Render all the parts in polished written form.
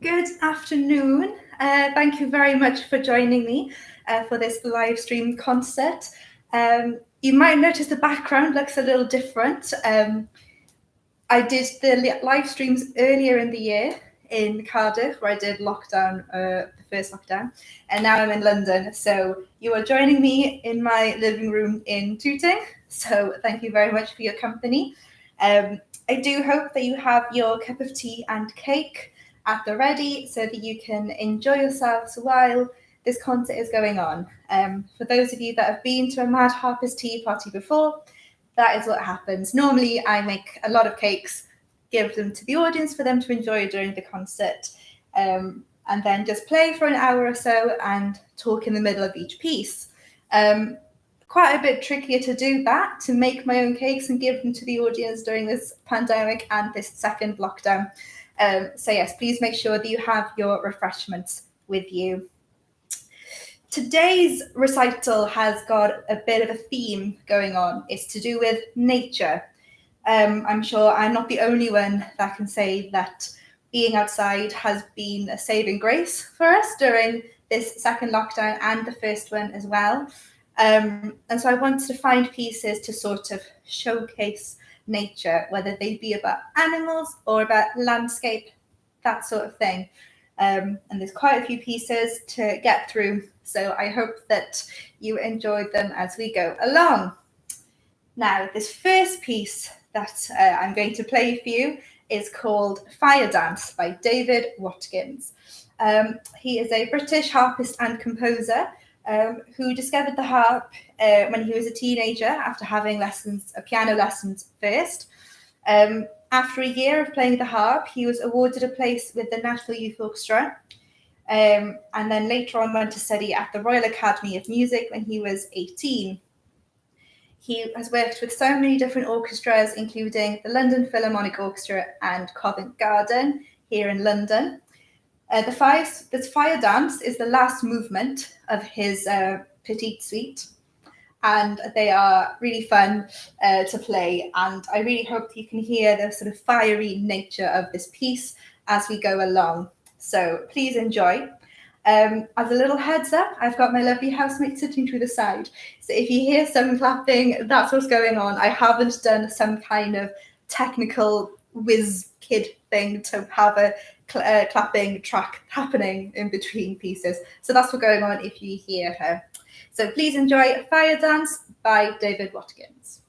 Good afternoon. Thank you very much for joining me for this live stream concert. You might notice the background looks a little different. I did the live streams earlier in the year in Cardiff, where I did the first lockdown, and now I'm in London. So you are joining me in my living room in Tooting. So thank you very much for your company. I do hope that you have your cup of tea and cake at the ready so that you can enjoy yourselves while this concert is going on. For those of you that have been to a Mad Harpist tea party before, that is what happens. Normally, I make a lot of cakes, give them to the audience for them to enjoy during the concert, and then just play for an hour or so and talk in the middle of each piece. Quite a bit trickier to do that, to make my own cakes and give them to the audience during this pandemic and this second lockdown. So yes, please make sure that you have your refreshments with you. Today's recital has got a bit of a theme going on. It's to do with nature. I'm sure I'm not the only one that can say that being outside has been a saving grace for us during this second lockdown and the first one as well. And so I wanted to find pieces to sort of showcase nature, whether they be about animals or about landscape, that sort of thing. And there's quite a few pieces to get through, so I hope that you enjoyed them as we go along. Now, this first piece that I'm going to play for you is called Fire Dance by David Watkins. He is a British harpist and composer who discovered the harp when he was a teenager after having piano lessons first. After a year of playing the harp, he was awarded a place with the National Youth Orchestra, and then later on went to study at the Royal Academy of Music when he was 18. He has worked with so many different orchestras, including the London Philharmonic Orchestra and Covent Garden here in London. This Fire Dance is the last movement of his Petite Suite, and they are really fun to play, and I really hope you can hear the sort of fiery nature of this piece as we go along. So please enjoy. As a little heads up, I've got my lovely housemate sitting to the side, so if you hear some clapping, that's what's going on. I haven't done some kind of technical whiz kid thing to have a clapping track happening in between pieces, so that's what's going on if you hear her. So please enjoy Fire Dance by David Watkins.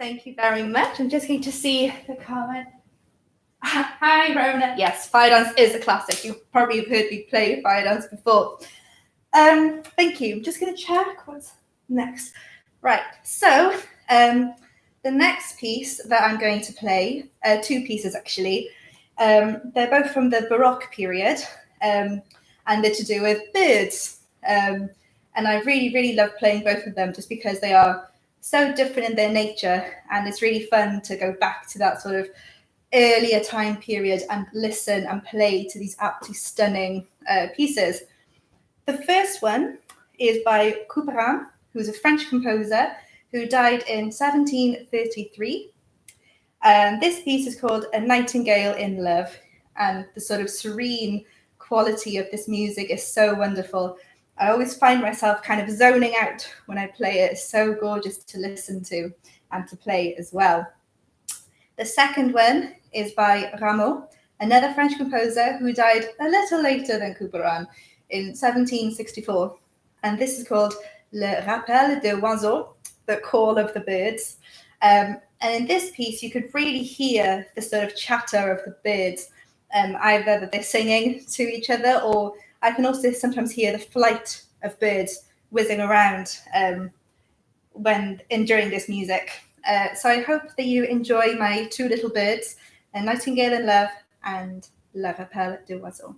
Thank you very much. I'm just going to see the comment. Hi, Rona. Yes, fire dance is a classic. You've probably heard me play fire dance before. Thank you. I'm just going to check what's next. Right, so the next piece that I'm going to play, two pieces actually, they're both from the Baroque period, and they're to do with birds. And I really, really love playing both of them just because they are so different in their nature, and it's really fun to go back to that sort of earlier time period and listen and play to these absolutely stunning pieces. The first one is by Couperin, who's a French composer who died in 1733. This piece is called A Nightingale in Love, and the sort of serene quality of this music is so wonderful. I always find myself kind of zoning out when I play it. It's so gorgeous to listen to and to play as well. The second one is by Rameau, another French composer who died a little later than Couperin in 1764. And this is called Le Rappel des Oiseaux, the call of the birds. And in this piece, you could really hear the sort of chatter of the birds, either that they're singing to each other, or I can also sometimes hear the flight of birds whizzing around during this music. So I hope that you enjoy my two little birds, A Nightingale in Love and Le Rappel des Oiseaux.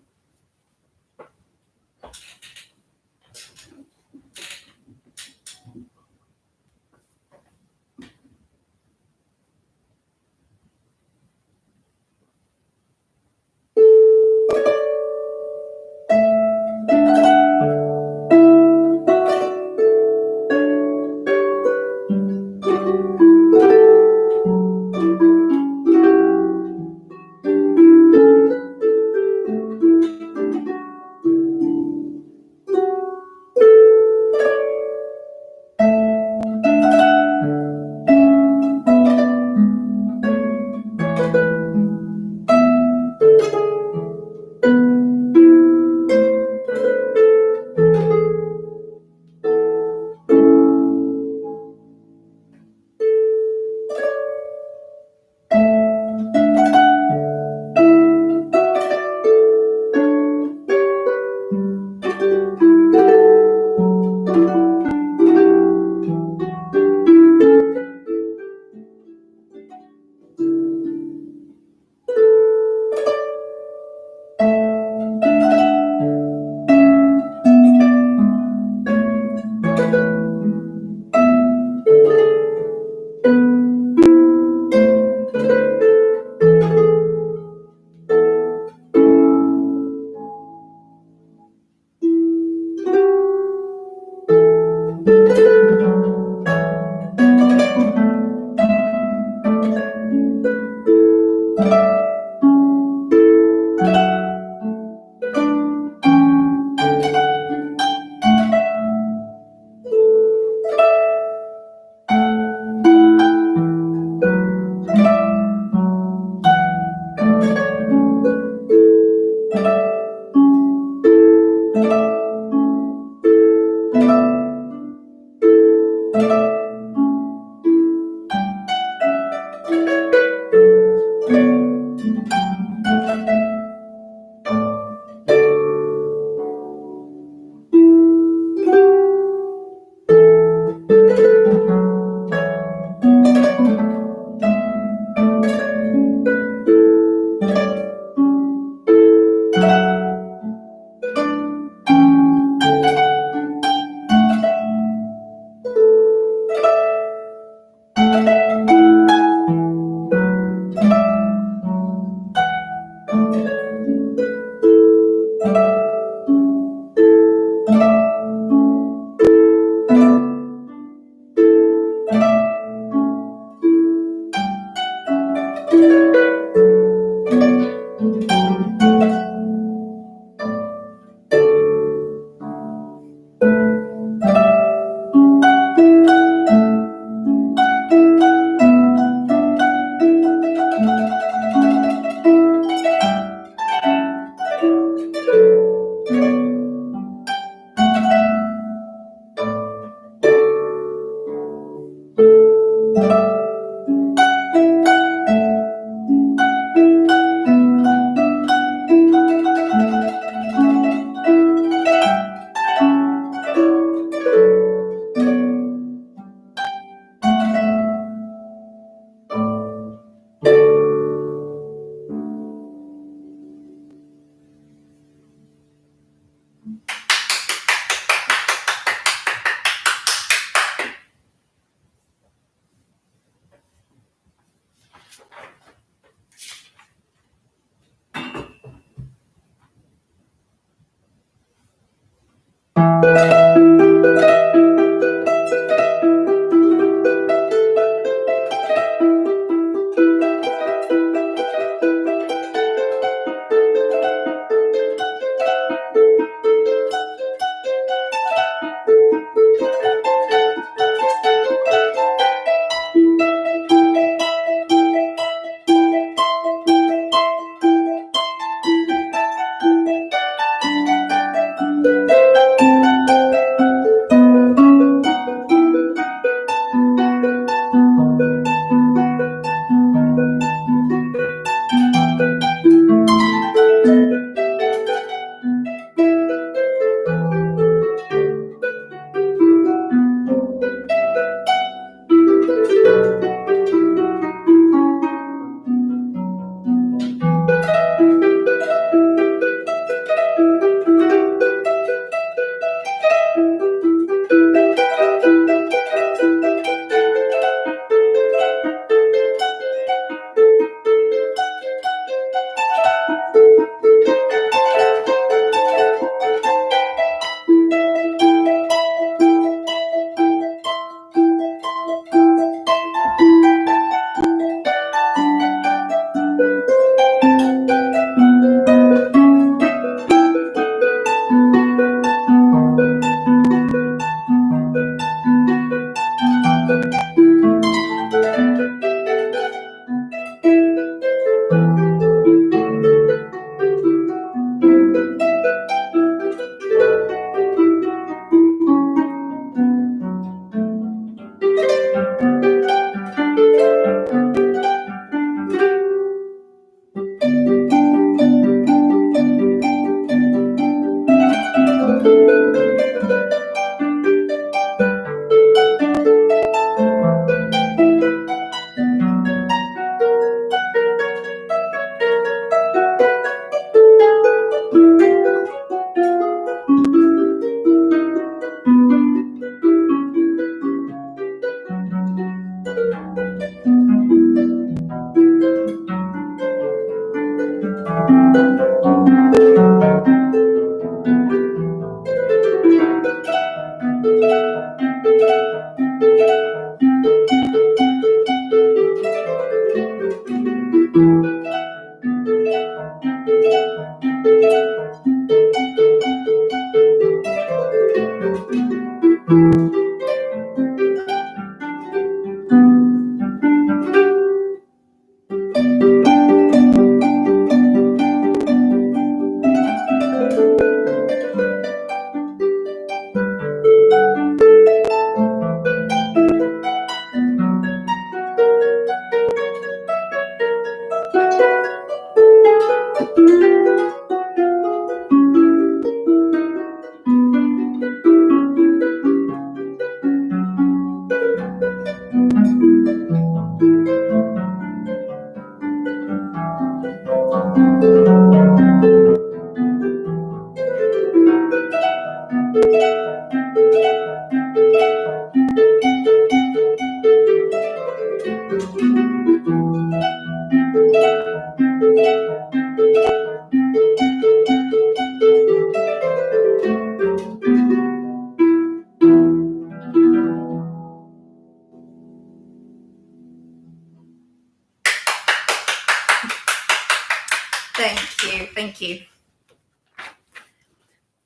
Thank you.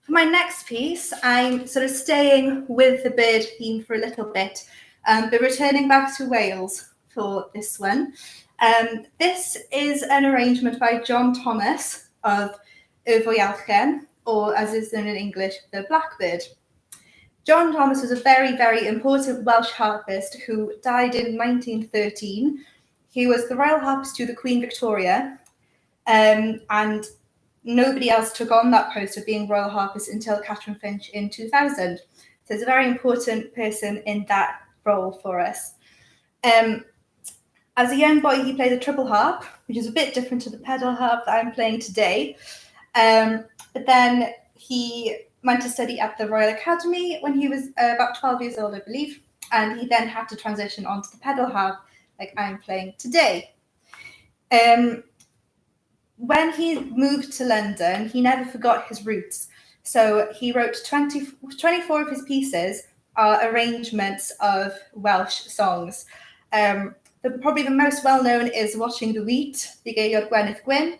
For my next piece, I'm sort of staying with the bird theme for a little bit, but returning back to Wales for this one. This is an arrangement by John Thomas of Y Fwyalchen, or as is known in English, the Blackbird. John Thomas was a very, very important Welsh harpist who died in 1913. He was the Royal Harpist to the Queen Victoria, and nobody else took on that post of being Royal Harpist until Catherine Finch in 2000. So he's a very important person in that role for us. As a young boy, he played the triple harp, which is a bit different to the pedal harp that I'm playing today. But then he went to study at the Royal Academy when he was about 12 years old, I believe. And he then had to transition onto the pedal harp like I'm playing today. When he moved to London, he never forgot his roots. So he wrote 24 of his pieces are arrangements of Welsh songs. Probably the most well-known is Watching the Wheat, the Geirior Gwenith Gwyn.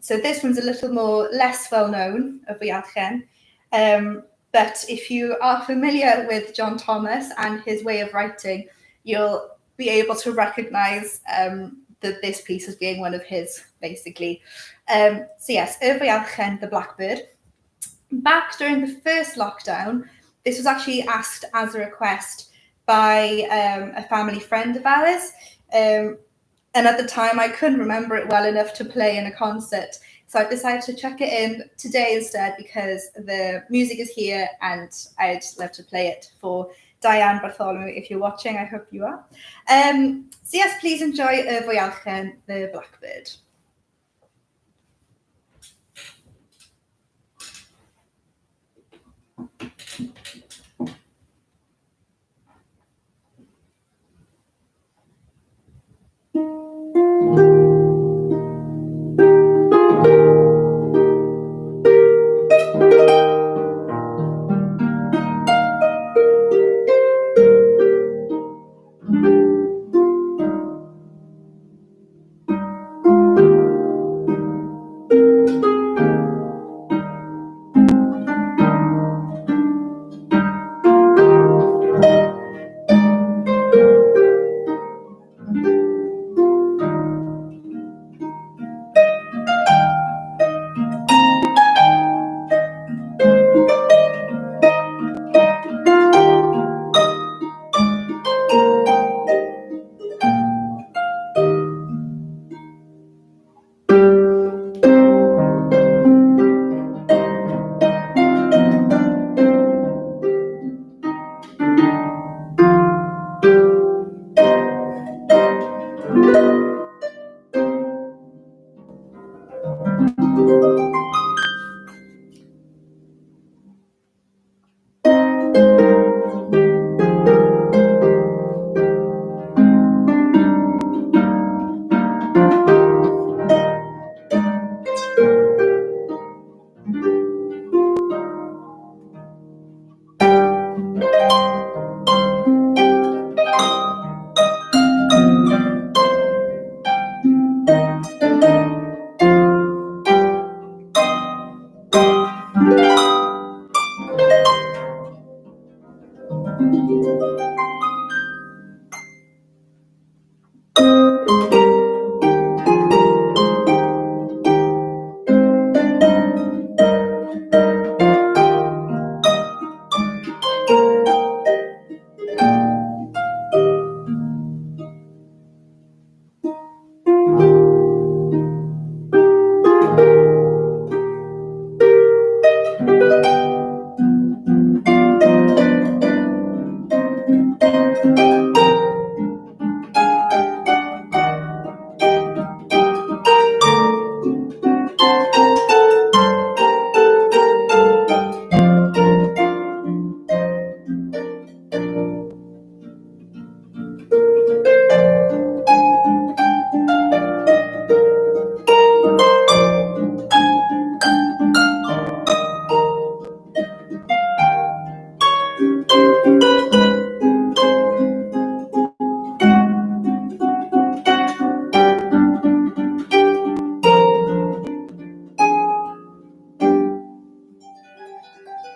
So this one's a little more less well-known of Fwyalchen. But if you are familiar with John Thomas and his way of writing, you'll be able to recognize this piece as being one of his, basically. So yes, Y Fwyalchen, the Blackbird. Back during the first lockdown, this was actually asked as a request by a family friend of ours. And at the time, I couldn't remember it well enough to play in a concert. So I decided to chuck it in today instead because the music is here and I'd love to play it for Diane Bartholomew. If you're watching, I hope you are. So yes, please enjoy Y Fwyalchen, the Blackbird.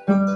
Thank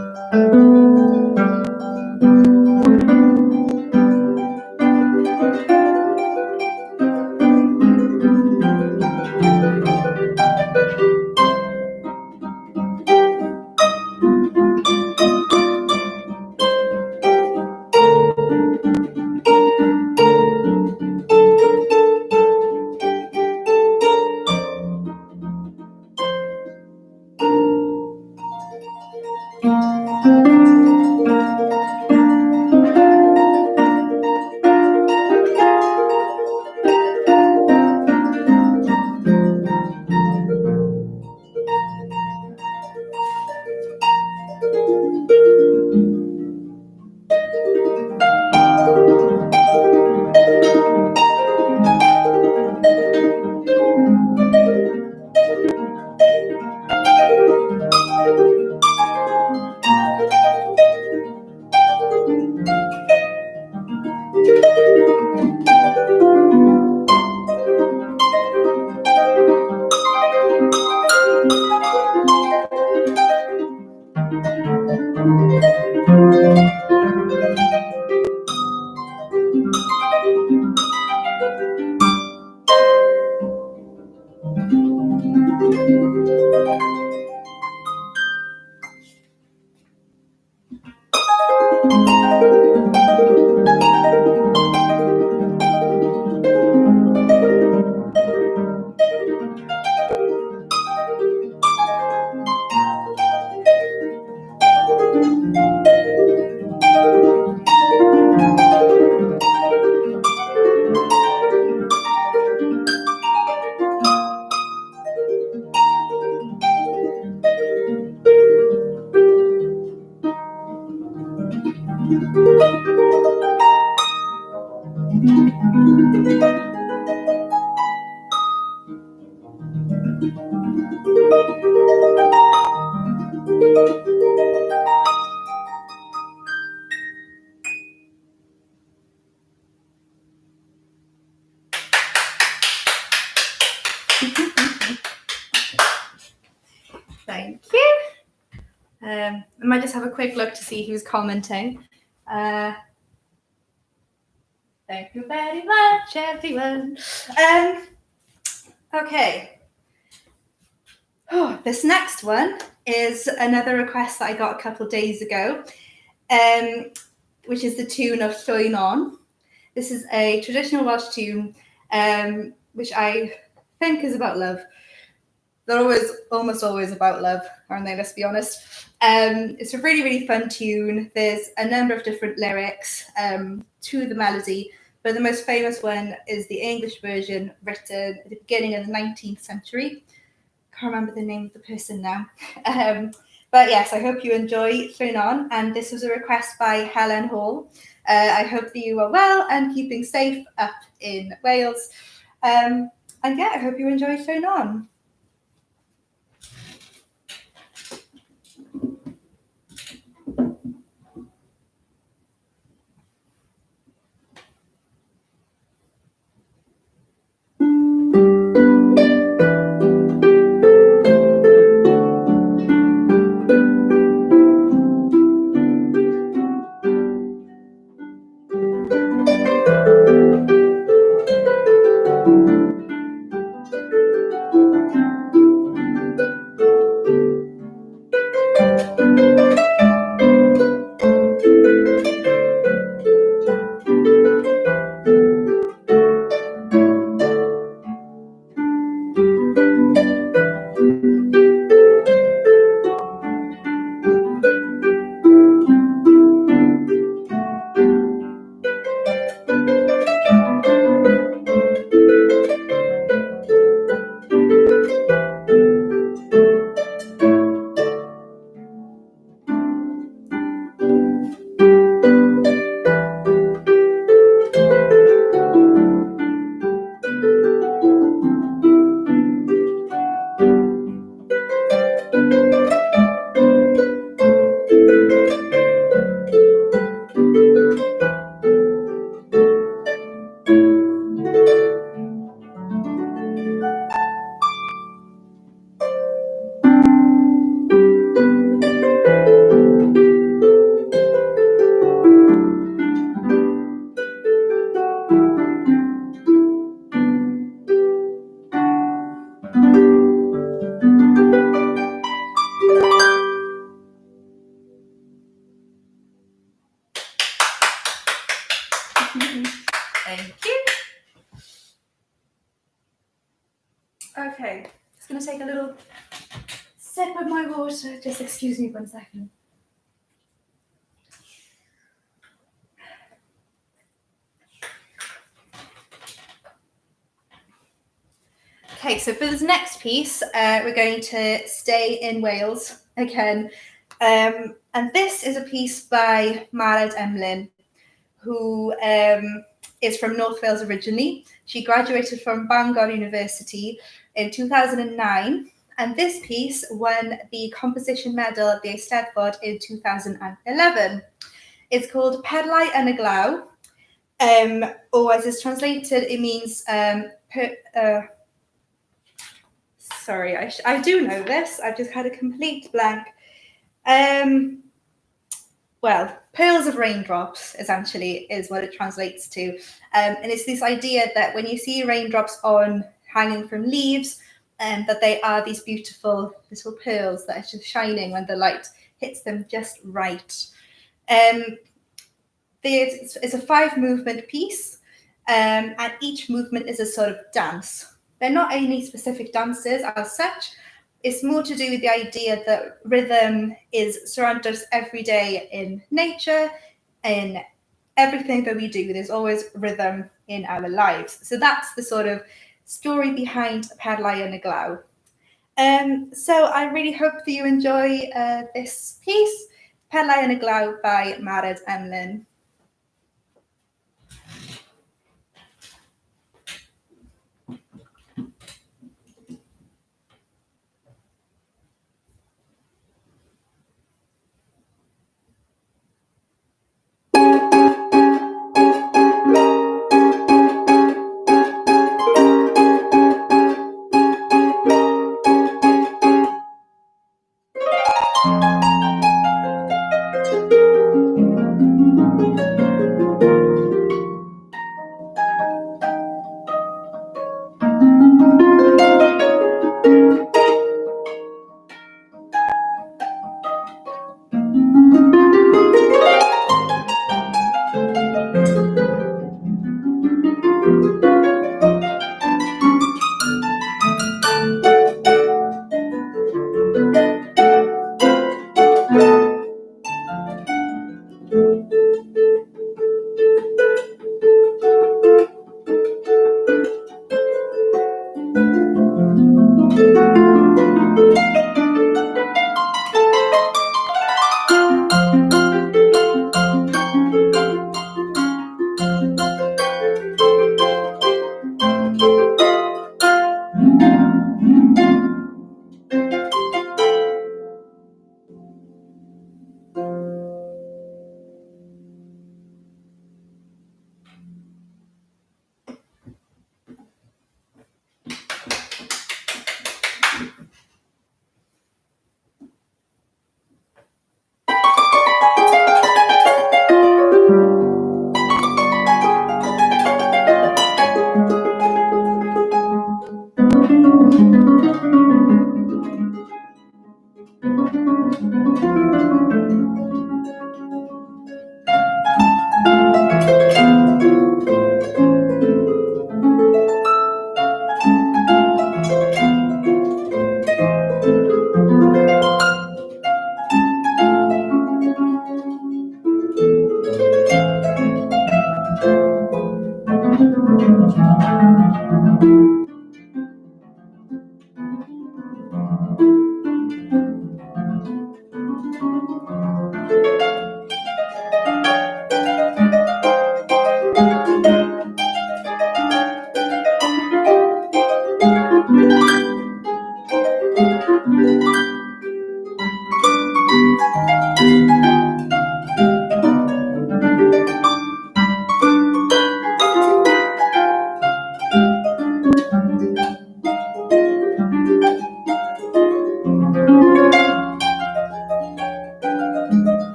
you. I might just have a quick look to see who's commenting. Thank you very much, everyone. Okay. Oh, this next one is another request that I got a couple of days ago, which is the tune of Llwyn On. This is a traditional Welsh tune, which I think is about love. They're almost always about love, aren't they? Let's be honest. It's a really, really fun tune. There's a number of different lyrics to the melody, but the most famous one is the English version written at the beginning of the 19th century. Can't remember the name of the person now. But yes, I hope you enjoy Llwyn On, and this was a request by Helen Hall. I hope that you are well and keeping safe up in Wales. And yeah, I hope you enjoy Llwyn On. Okay, just going to take a little sip of my water. Just excuse me 1 second. Okay, so for this next piece, we're going to stay in Wales again. And this is a piece by Marad Emlyn, who is from North Wales originally. She graduated from Bangor University in 2009, and this piece won the Composition Medal at the Eisteddfod in 2011. It's called Perlau yn y Glaw, or as it's translated, it means sorry, I do know this. I've just had a complete blank. Well, pearls of raindrops, essentially, is what it translates to. And it's this idea that when you see raindrops hanging from leaves, that they are these beautiful little pearls that are just shining when the light hits them just right. It's a 5-movement piece, and each movement is a sort of dance. They're not any specific dances as such. It's more to do with the idea that rhythm is surrounded us every day in nature, in everything that we do. There's always rhythm in our lives. So that's the sort of story behind Perlau yn y Glaw. So I really hope that you enjoy this piece, Perlau yn y Glaw by Marad Emlyn.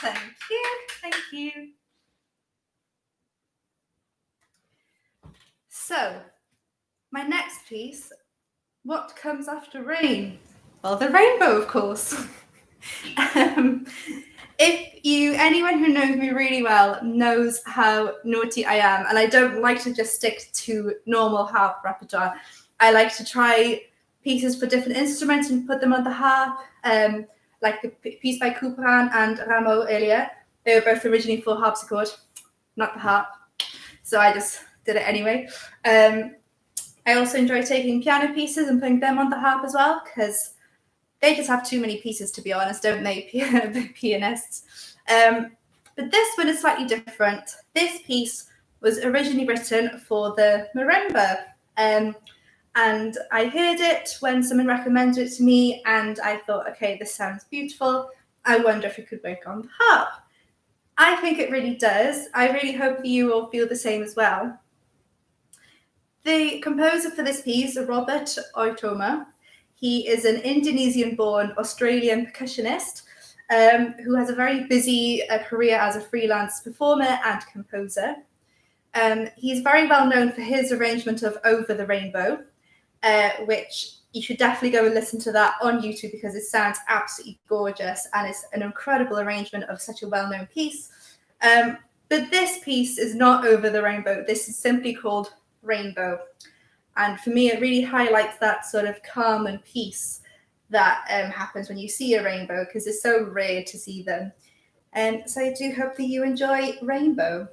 Thank you, thank you. So, my next piece, what comes after rain? Well, the rainbow, of course. Anyone who knows me really well knows how naughty I am, and I don't like to just stick to normal harp repertoire. I like to try pieces for different instruments and put them on the harp, like the piece by Couperin and Rameau earlier. They were both originally for harpsichord, not the harp. So I just did it anyway. I also enjoy taking piano pieces and putting them on the harp as well, because they just have too many pieces, to be honest, don't they, pianists? But this one is slightly different. This piece was originally written for the marimba. And I heard it when someone recommended it to me, and I thought, okay, this sounds beautiful. I wonder if it could work on the harp. I think it really does. I really hope you all feel the same as well. The composer for this piece, Robert Oitoma, he is an Indonesian-born Australian percussionist who has a very busy career as a freelance performer and composer. He's very well known for his arrangement of Over the Rainbow, which you should definitely go and listen to that on YouTube because it sounds absolutely gorgeous and it's an incredible arrangement of such a well-known piece. But this piece is not Over the Rainbow. This is simply called Rainbow. And for me, it really highlights that sort of calm and peace that happens when you see a rainbow, because it's so rare to see them. And so I do hope that you enjoy Rainbow.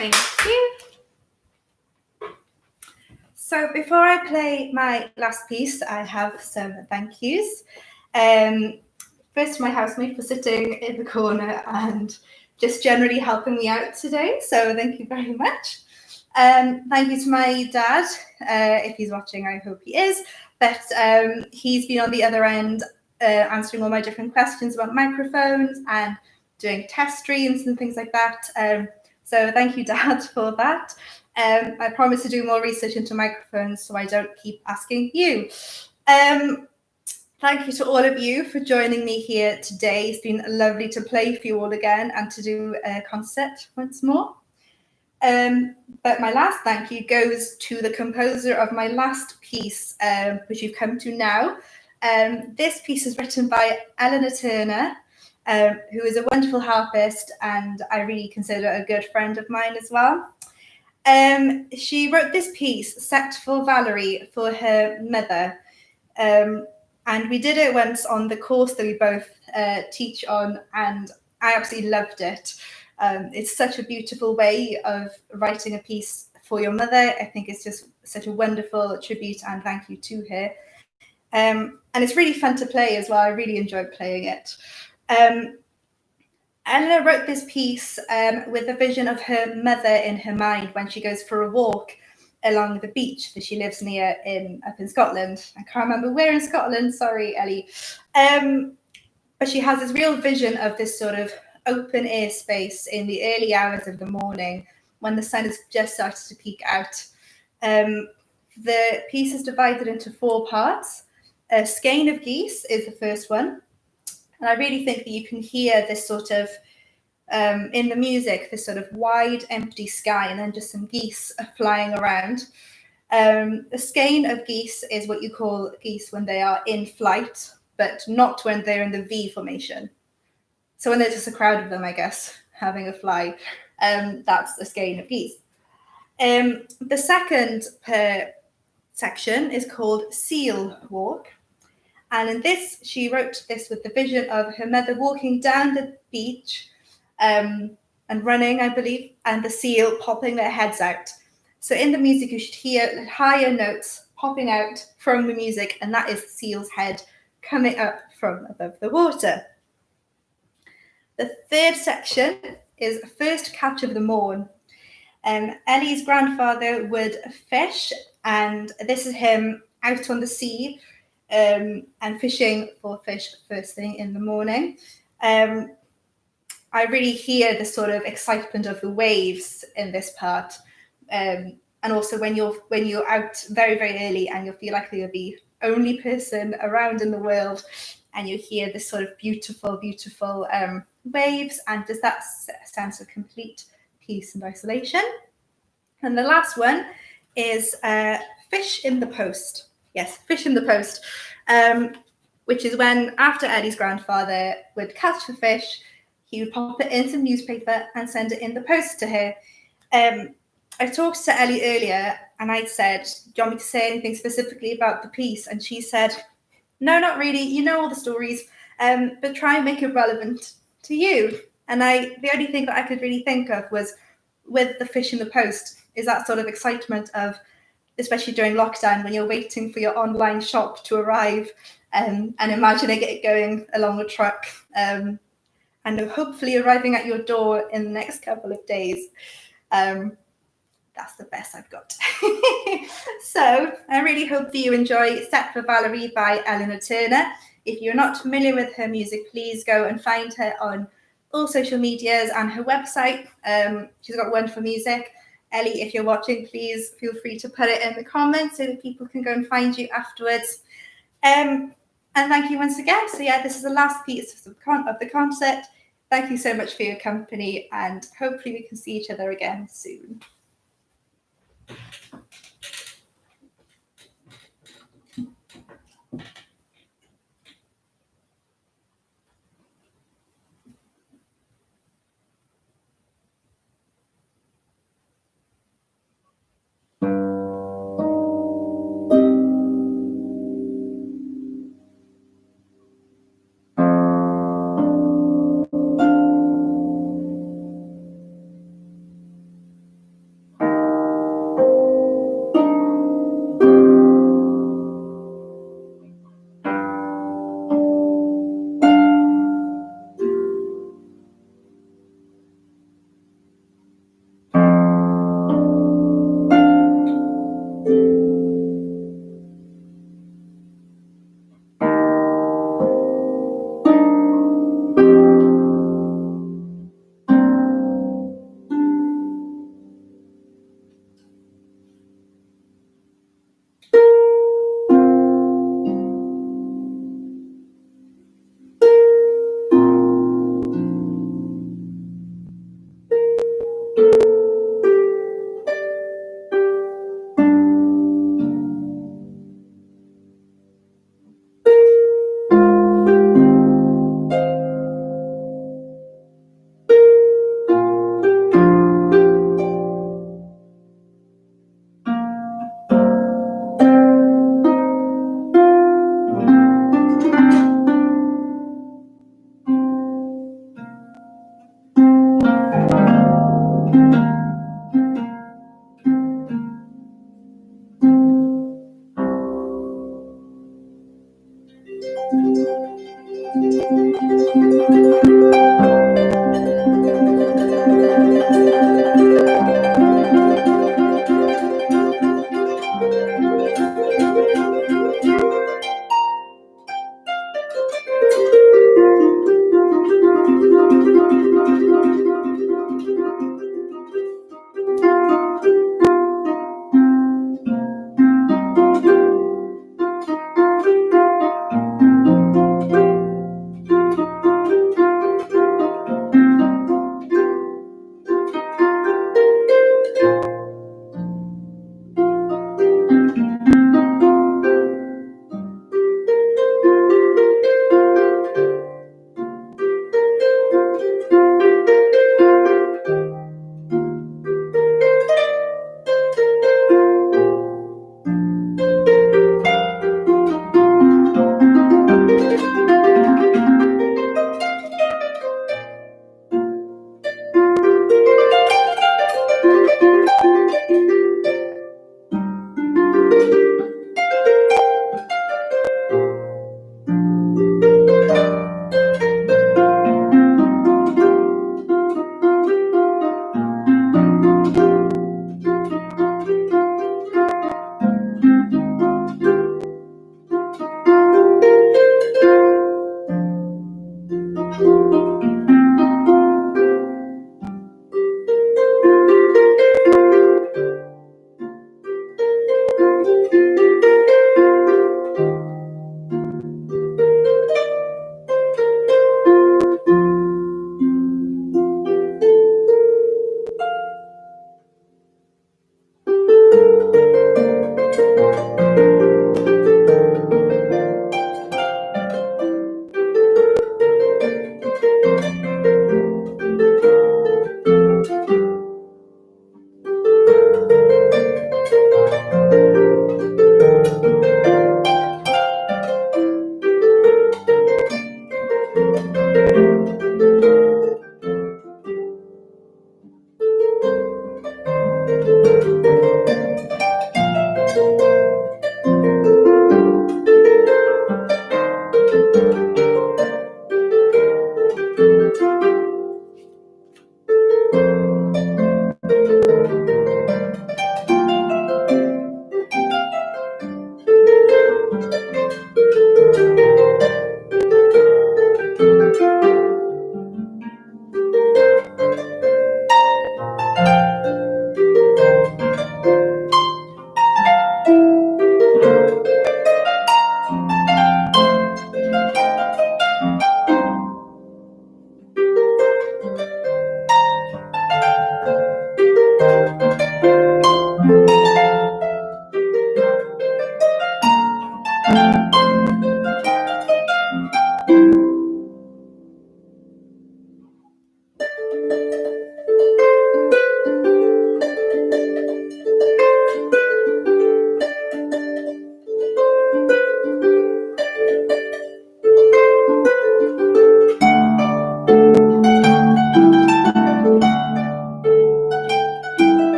Thank you. So before I play my last piece, I have some thank yous. First, my housemate for sitting in the corner and just generally helping me out today. So thank you very much. Thank you to my dad, if he's watching, I hope he is. But he's been on the other end answering all my different questions about microphones and doing test streams and things like that. So thank you, Dad, for that. I promise to do more research into microphones so I don't keep asking you. Thank you to all of you for joining me here today. It's been lovely to play for you all again and to do a concert once more. But my last thank you goes to the composer of my last piece, which you've come to now. This piece is written by Eleanor Turner, who is a wonderful harpist and I really consider a good friend of mine as well. She wrote this piece set for Valerie for her mother. And we did it once on the course that we both teach on, and I absolutely loved it. It's such a beautiful way of writing a piece for your mother. I think it's just such a wonderful tribute and thank you to her. And it's really fun to play as well. I really enjoyed playing it. Eleanor wrote this piece with a vision of her mother in her mind when she goes for a walk along the beach that she lives near up in Scotland. I can't remember where in Scotland, sorry, Ellie. But she has this real vision of this sort of open air space in the early hours of the morning when the sun has just started to peek out. The piece is divided into 4 parts. A skein of geese is the first one. And I really think that you can hear this sort of, in the music, this sort of wide, empty sky and then just some geese flying around. A skein of geese is what you call geese when they are in flight, but not when they're in the V formation. So when there's just a crowd of them, I guess, having a fly, that's a skein of geese. The second section is called Seal Walk. And in this, she wrote this with the vision of her mother walking down the beach and running, I believe, and the seal popping their heads out. So in the music, you should hear higher notes popping out from the music, and that is the seal's head coming up from above the water. The third section is First Catch of the Morn. Ellie's grandfather would fish, and this is him out on the sea, and fishing for fish first thing in the morning. I really hear the sort of excitement of the waves in this part, and also when you're out very, very early and you feel like you're the only person around in the world, and you hear this sort of beautiful, beautiful waves, and just that sense of complete peace and isolation. And the last one is Fish in the Post. Yes, Fish in the Post, which is when, after Eddie's grandfather would catch the fish, he would pop it in some newspaper and send it in the post to her. I talked to Ellie earlier and I said, do you want me to say anything specifically about the piece? And she said, no, not really. You know all the stories, but try and make it relevant to you. And the only thing that I could really think of was with the fish in the post is that sort of excitement of, especially during lockdown, when you're waiting for your online shop to arrive and imagining it going along a truck and hopefully arriving at your door in the next couple of days. That's the best I've got. So I really hope that you enjoy Set for Valerie by Eleanor Turner. If you're not familiar with her music, please go and find her on all social medias and her website. She's got wonderful music. Ellie, if you're watching, please feel free to put it in the comments so that people can go and find you afterwards. And thank you once again. So yeah, this is the last piece of the concert. Thank you so much for your company, and hopefully we can see each other again soon.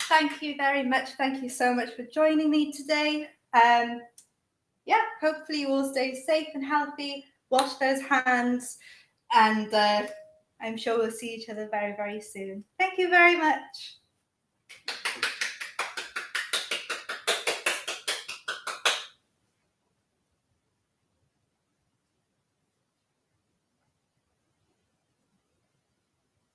Thank you very much. Thank you so much for joining me today. Yeah, hopefully you all stay safe and healthy. Wash those hands, and I'm sure we'll see each other very, very soon. Thank you very much.